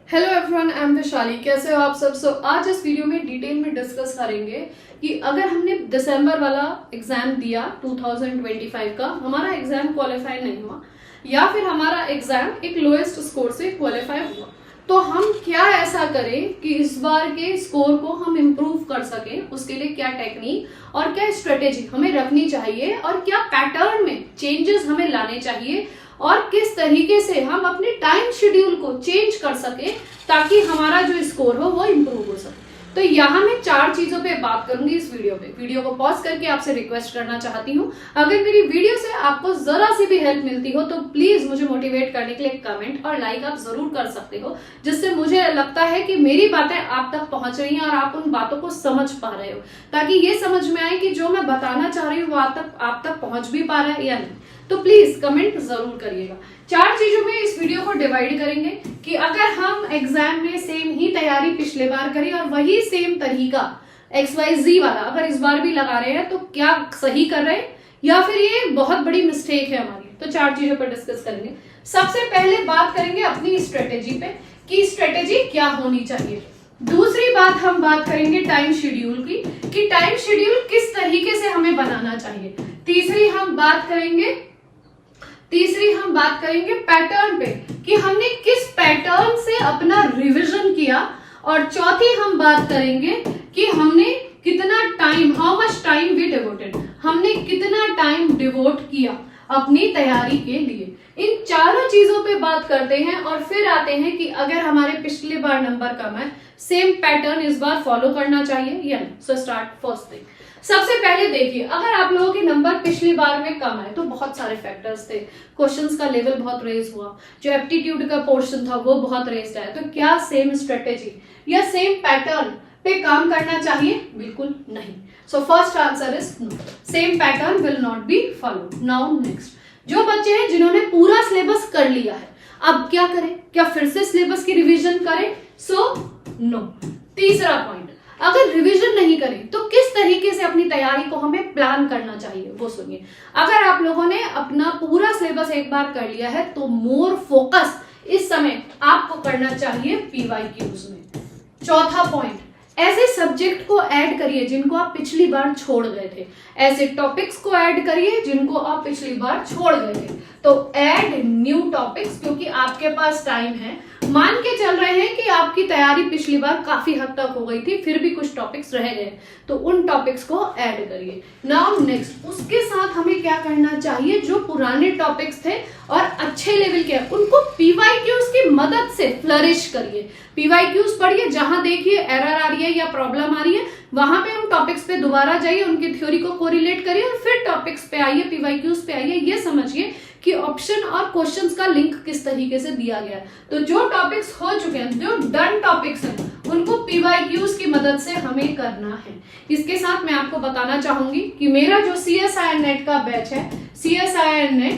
Hello everyone, I am Vishali. कैसे हो आप सब? आज इस वीडियो में डिटेल में डिस्कस करेंगे कि अगर हमने दिसंबर वाला एग्जाम दिया 2025 का, हमारा एग्जाम क्वालिफाई नहीं हुआ या फिर हमारा एग्जाम एक लोएस्ट स्कोर से क्वालिफाई हुआ, तो हम क्या ऐसा करें कि इस बार के स्कोर को हम इम्प्रूव कर सकें। उसके लिए क्या टेक्निक और क्या स्ट्रेटेजी हमें रखनी चाहिए और क्या पैटर्न में चेंजेस हमें लाने चाहिए और किस तरीके से हम अपने टाइम शेड्यूल को चेंज कर सके ताकि हमारा जो स्कोर हो वो इम्प्रूव हो सके। तो यहाँ मैं 4 चीजों पे बात करूंगी इस वीडियो पे। वीडियो को पॉज करके आपसे रिक्वेस्ट करना चाहती हूँ, अगर मेरी वीडियो से आपको जरा सी भी हेल्प मिलती हो तो प्लीज मुझे मोटिवेट करने के लिए कमेंट और लाइक आप जरूर कर सकते हो, जिससे मुझे लगता है कि मेरी बातें आप तक पहुंच रही हैं और आप उन बातों को समझ पा रहे हो, ताकि ये समझ में आए कि जो मैं बताना चाह रही हूँ वो आप तक पहुंच भी पा रहा है या नहीं। तो प्लीज कमेंट जरूर करिएगा। 4 चीजों में इस वीडियो को डिवाइड करेंगे कि अगर हम एग्जाम में सेम ही तैयारी पिछले बार करें और वही सेम तरीका XYZ वाला अगर इस बार भी लगा रहे हैं तो क्या सही कर रहे हैं या फिर ये बहुत बड़ी मिस्टेक है हमारी। तो 4 चीजों पर डिस्कस करेंगे। सबसे पहले बात करेंगे अपनी स्ट्रेटेजी पे कि स्ट्रेटेजी क्या होनी चाहिए। दूसरी बात हम बात करेंगे टाइम शेड्यूल की कि टाइम शेड्यूल किस तरीके से हमें बनाना चाहिए। तीसरी हम बात करेंगे पैटर्न पे कि हमने किस पैटर्न से अपना रिवीजन किया। और चौथी हम बात करेंगे कि हमने कितना time, how much time we devoted, हमने कितना टाइम डिवोट किया अपनी तैयारी के लिए। इन चारों चीजों पे बात करते हैं और फिर आते हैं कि अगर हमारे पिछली बार नंबर कम है, सेम पैटर्न इस बार फॉलो करना चाहिए या नहीं। So start first thing. सबसे पहले देखिए, अगर आप लोगों के नंबर पिछली बार में कम है तो बहुत सारे फैक्टर्स थे। क्वेश्चंस का लेवल बहुत रेज हुआ, जो एप्टीट्यूड का पोर्शन था वो बहुत रेज है। तो क्या सेम स्ट्रेटेजी या सेम पैटर्न पे काम करना चाहिए? बिल्कुल नहीं। So first answer is no, same pattern will not be follow. Now next, जो बच्चे हैं जिन्होंने पूरा सिलेबस कर लिया है, अब क्या करें? क्या फिर से सिलेबस की रिवीजन करें? So no. तीसरा पॉइंट, अगर रिवीजन नहीं करें तो किस तरीके से अपनी तैयारी को हमें प्लान करना चाहिए वो सुनिए। अगर आप लोगों ने अपना पूरा सिलेबस एक बार कर लिया है तो मोर फोकस इस समय आपको करना चाहिए PYQs में। चौथा पॉइंट, ऐसे सब्जेक्ट को ऐड करिए जिनको आप पिछली बार छोड़ गए थे, ऐसे टॉपिक्स को ऐड करिए जिनको आप पिछली बार छोड़ गए थे। तो ऐड न्यू टॉपिक्स, क्योंकि आपके पास टाइम है। मान के चल रहे हैं कि आपकी तैयारी पिछली बार काफी हद तक हो गई थी, फिर भी कुछ टॉपिक्स रह गए, तो उन टॉपिक्स को ऐड करिए। नाउ नेक्स्ट, उसके साथ हमें क्या करना चाहिए? जो पुराने टॉपिक्स थे और अच्छे लेवल के, उनको PYQs की मदद से फ्लरिश करिए। PYQs पढ़िए, जहां देखिए एरर आ रही है या प्रॉब्लम आ रही है वहां पे उन टॉपिक्स पे दोबारा जाइए, उनकी थ्योरी को कोरिलेट करिए और फिर टॉपिक्स पे आइए, PYQs पे आइए। ये समझिए कि ऑप्शन और क्वेश्चंस का लिंक किस तरीके से दिया गया है। तो जो टॉपिक्स हो चुके हैं, जो डन टॉपिक्स हैं, उनको PYQs की मदद से हमें करना है। इसके साथ मैं आपको बताना चाहूंगी कि मेरा जो CSIR-NET का बैच है, CSIR-NET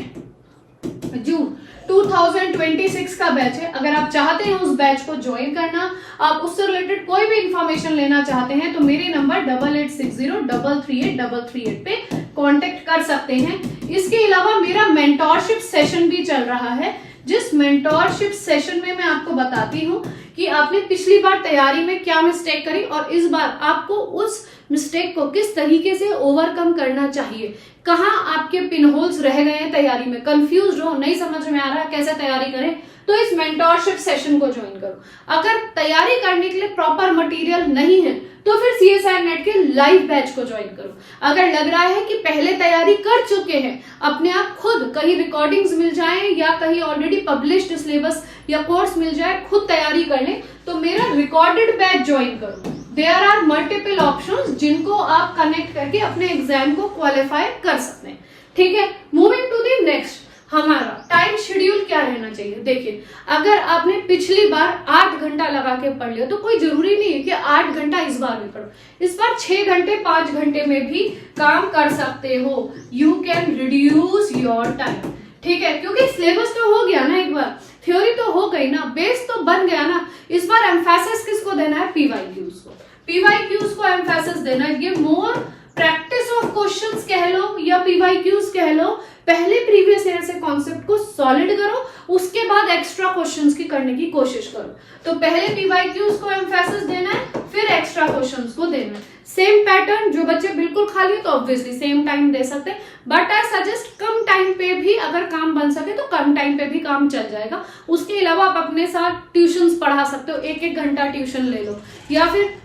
जून 2026 का बैच है, अगर आप चाहते हैं उस बैच को ज्वाइन करना, आप उससे रिलेटेड कोई भी इंफॉर्मेशन लेना चाहते हैं तो मेरे नंबर 8860338338 पे कांटेक्ट कर सकते हैं। इसके अलावा मेरा मेंटोरशिप सेशन भी चल रहा है, जिस मेंटोरशिप सेशन में मैं आपको बताती हूँ कि आपने पिछली बार तैयारी में क्या मिस्टेक करी और इस बार आपको उस मिस्टेक को किस तरीके से ओवरकम करना चाहिए, कहाँ आपके पिन होल्स रह गए हैं तैयारी में, कंफ्यूज हो, नहीं समझ में आ रहा है कैसे तैयारी करें, तो इस मेंटोरशिप सेशन को ज्वाइन करो। अगर तैयारी करने के लिए प्रॉपर मटेरियल नहीं है तो फिर CSIR-NET के लाइव बैच को ज्वाइन करो। अगर लग रहा है कि पहले तैयारी कर चुके हैं, अपने आप खुद कहीं रिकॉर्डिंग्स मिल जाए या कहीं ऑलरेडी पब्लिश्ड सिलेबस या कोर्स मिल जाए, खुद तैयारी कर लें, तो मेरा रिकॉर्डेड बैच ज्वाइन करो। देयर आर मल्टीपल ऑप्शंस जिनको आप कनेक्ट करके अपने एग्जाम को क्वालिफाई कर सकते हैं। ठीक है, मूविंग टू द नेक्स्ट, हमारा टाइम शेड्यूल क्या रहना चाहिए। देखिए, अगर आपने पिछली बार 8 घंटा लगा के पढ़ लिया तो कोई जरूरी नहीं है कि 8 घंटा इस बार भी पढ़ो, इस बार 6 घंटे 5 घंटे में भी काम कर सकते हो। You can reduce your time. ठीक है, क्योंकि सिलेबस तो हो गया ना, एक बार थ्योरी तो हो गई ना, बेस तो बन गया ना। इस बार एम्फेसिस किसको देना है? PYQs को। PYQs को एम्फेसिस देना है। ये मोर प्रैक्टिस ऑफ क्वेश्चंस कह लो या PYQs कह लो पहले प्रीवियस ईयर से कॉन्सेप्ट को सॉलिड करो, उसके बाद एक्स्ट्रा क्वेश्चंस की करने की कोशिश करो। तो पहले पीवाईक्यूज को एम्फेसिस देना है, फिर एक्स्ट्रा क्वेश्चंस को देना है। सेम पैटर्न, जो बच्चे बिल्कुल खाली हो तो ऑब्वियसली सेम टाइम दे सकते हैं, but I suggest come time पे भी अगर काम बन सके तो कम टाइम पे भी काम चल जाएगा। उसके अलावा आप अपने साथ ट्यूशंस पढ़ा सकते हो, 1-1 घंटा ट्यूशन ले लो, या फिर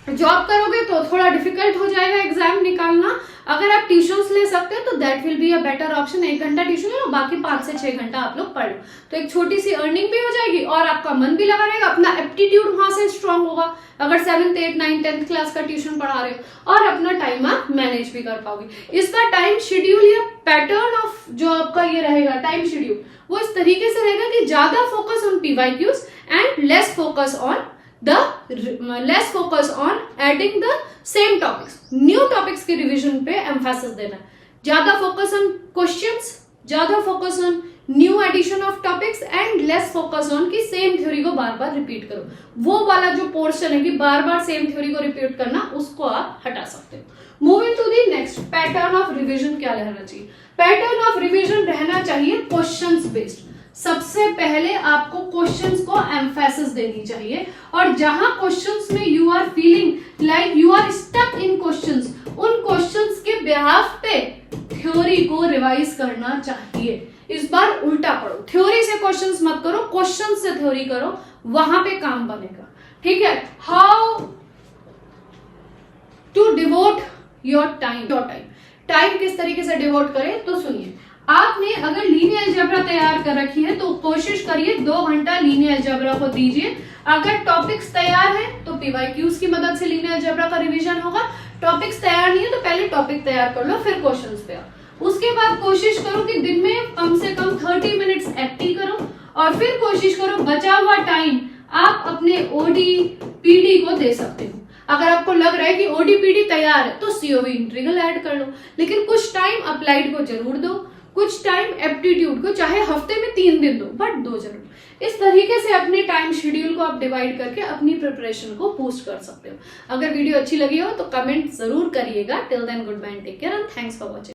जॉब करोगे तो थोड़ा डिफिकल्ट हो जाएगा एग्जाम निकालना। अगर आप ट्यूशंस ले सकते हो तो that will be a better option. 1 घंटा ट्यूशन ले लो, बाकी 5 से 6 घंटा आप लोग पढ़ लो, तो एक छोटी सी अर्निंग भी हो जाएगी और आपका मन भी लगा रहेगा, अपना एप्टीट्यूड वहां से स्ट्रांग होगा अगर 7th 8th 9th 10th class का ट्यूशन पढ़ा रहे हो, और अपना टाइम आप मैनेज भी कर पाओगे। इसका टाइम शेड्यूल या पैटर्न ऑफ जो आपका ये रहेगा टाइम शेड्यूल, वो इस तरीके से रहेगा कि ज्यादा focus on PYQs and less focus on adding the same topics. New topics के रिवीजन पे एम्फेसिस देना है, ज्यादा फोकस ऑन क्वेश्चंस, ज्यादा focus on new addition of topics and less focus on कि सेम थ्योरी को बार बार रिपीट करो। वो वाला जो पोर्शन है कि बार बार सेम थ्योरी को रिपीट करना, उसको आप हटा सकते हो। Moving to the next, pattern of revision क्या रहना चाहिए? पैटर्न ऑफ रिवीजन रहना चाहिए क्वेश्चंस बेस्ड। सबसे पहले आपको क्वेश्चंस को एम्फेसिस देनी चाहिए, और जहां क्वेश्चंस में you are feeling like you are stuck in questions, उन क्वेश्चंस के बिहाफ पे थ्योरी को रिवाइज करना चाहिए। इस बार उल्टा पढ़ो, थ्योरी से क्वेश्चंस मत करो, क्वेश्चन से थ्योरी करो, वहां पे काम बनेगा। ठीक है, how to devote your time. Time किस तरीके से डिवोट करें तो सुनिए। आपने अगर लीनियर अलजेब्रा तैयार कर रखी है तो कोशिश करिए 2 घंटा लीनियर अलजेब्रा को दीजिए। अगर टॉपिक्स तैयार है तो पीवाईक्यूज की मदद से लीनियर अलजेब्रा का रिवीजन होगा। टॉपिक्स तैयार नहीं है तो पहले टॉपिक तैयार कर लो, फिर क्वेश्चंस पे आओ। उसके बाद कोशिश करो कि दिन में कम से कम 30 मिनट्स एफटी करो, और फिर कोशिश करो बचा हुआ टाइम आप अपने ओडी पीडी को दे सकते हो। अगर आपको लग रहा है कि ओडी पीडी तैयार है तो सीओवी इंटीग्रल ऐड कर लो, लेकिन कुछ टाइम अप्लाइड को जरूर दो, कुछ टाइम एप्टीट्यूड को, चाहे हफ्ते में 3 दिन दो, बट 2 जरूर। इस तरीके से अपने टाइम शेड्यूल को आप डिवाइड करके अपनी प्रिपरेशन को बूस्ट कर सकते हो। अगर वीडियो अच्छी लगी हो तो कमेंट जरूर करिएगा। Till then goodbye, take care and thanks for watching.